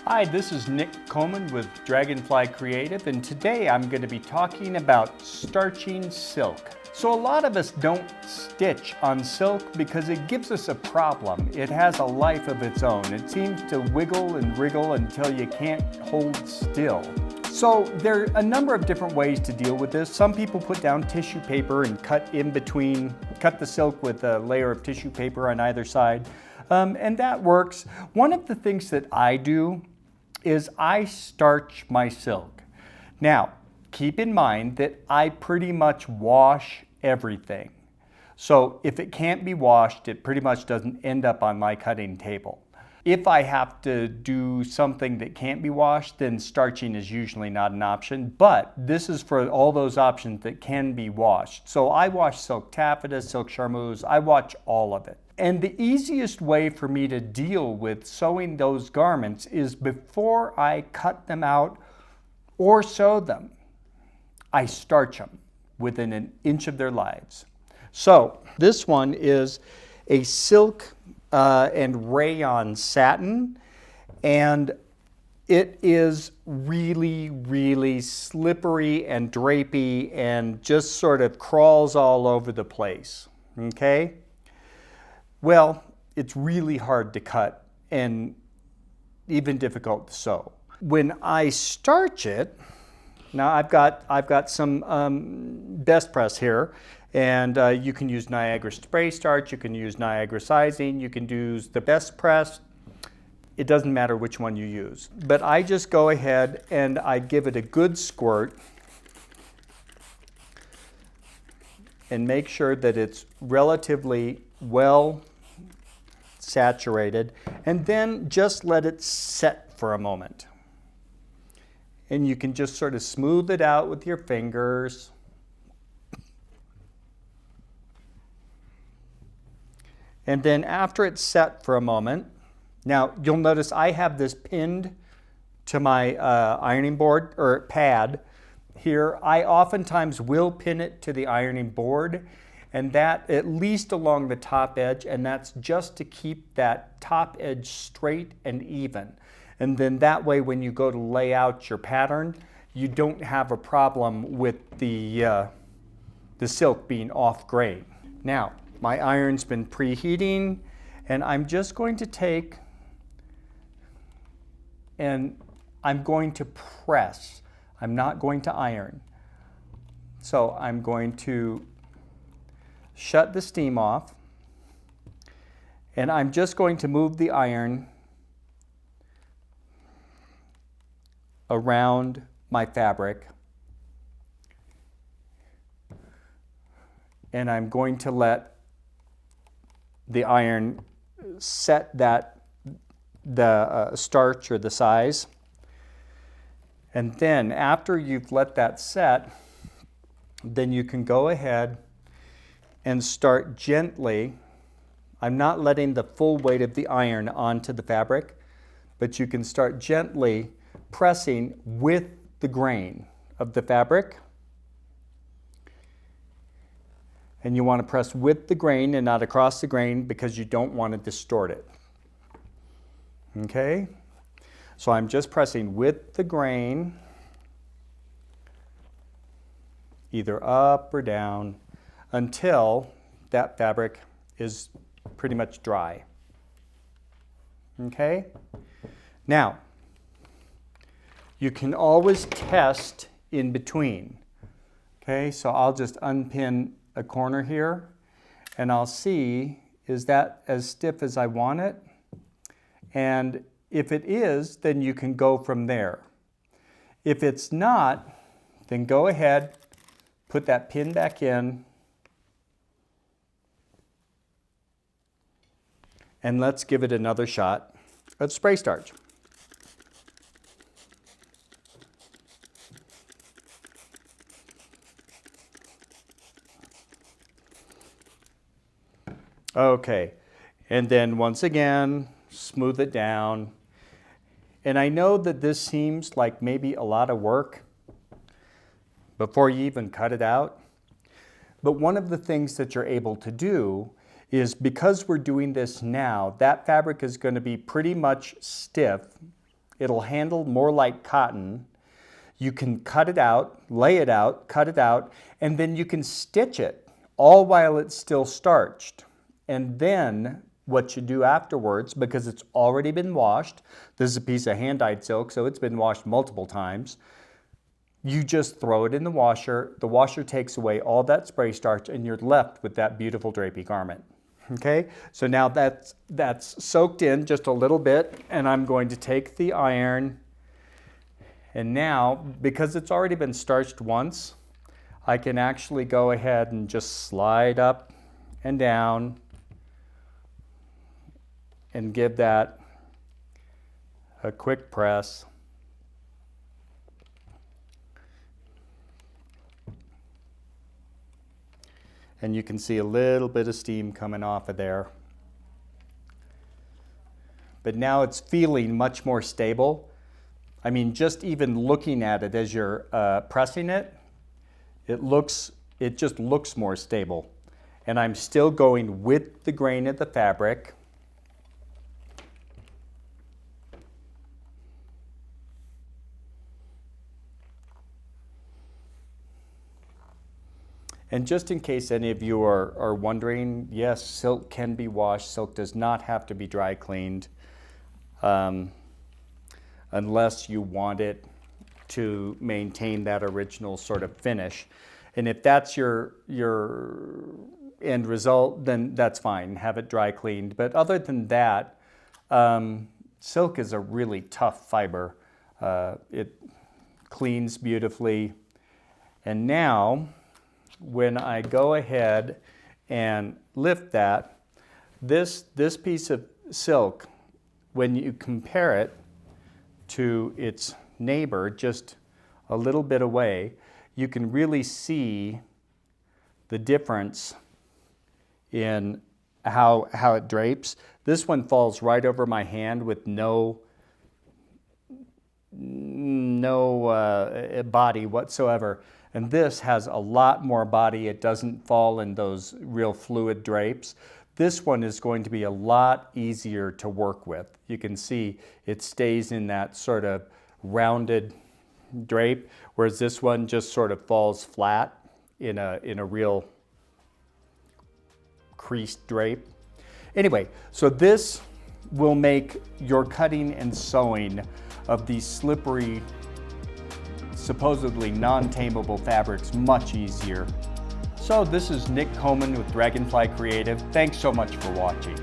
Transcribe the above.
Hi, this is Nick Coman with Dragonfly Creative, and today I'm going to be talking about starching silk. So a lot of us don't stitch on silk because it gives us a problem. It has a life of its own. It seems to wiggle and wriggle until you can't hold still. So there are a number of different ways to deal with this. Some people put down tissue paper and cut the silk with a layer of tissue paper on either side, and that works. One of the things that I do is I starch my silk. Now, keep in mind that I pretty much wash everything. So if it can't be washed, it pretty much doesn't end up on my cutting table. If I have to do something that can't be washed, then starching is usually not an option, but this is for all those options that can be washed. So I wash silk taffeta, silk charmeuse, I wash all of it. And the easiest way for me to deal with sewing those garments is before I cut them out or sew them, I starch them within an inch of their lives. So this one is a silk and rayon satin, and it is really, really slippery and drapey and just sort of crawls all over the place, okay? Well, it's really hard to cut and even difficult to sew. When I starch it, now I've got some best press here, and you can use Niagara spray starch, you can use Niagara sizing, you can use the best press. It doesn't matter which one you use. But I just go ahead and I give it a good squirt and make sure that it's relatively well saturated, and then just let it set for a moment. And you can just sort of smooth it out with your fingers. And then after it's set for a moment, now you'll notice I have this pinned to my ironing board or pad here. I oftentimes will pin it to the ironing board, and that at least along the top edge, and that's just to keep that top edge straight and even. And then that way when you go to lay out your pattern, you don't have a problem with the silk being off grade. Now, my iron's been preheating, and I'm just going to take and I'm going to press. I'm not going to iron. So I'm going to shut the steam off, and I'm just going to move the iron around my fabric, and I'm going to let the iron set the starch or the size. And then after you've let that set, then you can go ahead and start gently. I'm not letting the full weight of the iron onto the fabric, but you can start gently pressing with the grain of the fabric. And you want to press with the grain and not across the grain because you don't want to distort it. Okay? So I'm just pressing with the grain, either up or down, until that fabric is pretty much dry. Okay? Now, you can always test in between. Okay, so I'll just unpin a corner here, and I'll see, is that as stiff as I want it? And if it is, then you can go from there. If it's not, then go ahead, put that pin back in, and let's give it another shot of spray starch. Okay, and then once again, smooth it down. And I know that this seems like maybe a lot of work before you even cut it out. But one of the things that you're able to do is, because we're doing this now, that fabric is going to be pretty much stiff It'll handle more like cotton. You can cut it out, lay it out, cut it out, and then you can stitch it all while it's still starched. And then what you do afterwards, because it's already been washed, this is a piece of hand-dyed silk, so it's been washed multiple times, you just throw it in the washer takes away all that spray starch, and you're left with that beautiful drapey garment. Okay, so now that's soaked in just a little bit, and I'm going to take the iron, and now, because it's already been starched once, I can actually go ahead and just slide up and down and give that a quick press. And you can see a little bit of steam coming off of there. But now it's feeling much more stable. I mean, just even looking at it as you're pressing it, it just looks more stable. And I'm still going with the grain of the fabric. And just in case any of you are wondering, yes, silk can be washed. Silk does not have to be dry cleaned unless you want it to maintain that original sort of finish. And if that's your end result, then that's fine, have it dry cleaned. But other than that, silk is a really tough fiber. It cleans beautifully. And now, when I go ahead and lift that, this piece of silk, when you compare it to its neighbor just a little bit away, you can really see the difference in how it drapes. This one falls right over my hand with no body whatsoever. And this has a lot more body. It doesn't fall in those real fluid drapes. This one is going to be a lot easier to work with. You can see it stays in that sort of rounded drape, whereas this one just sort of falls flat in a real creased drape. Anyway, so this will make your cutting and sewing of these slippery, supposedly non-tameable fabrics much easier. So this is Nick Coman with Dragonfly Creative. Thanks so much for watching.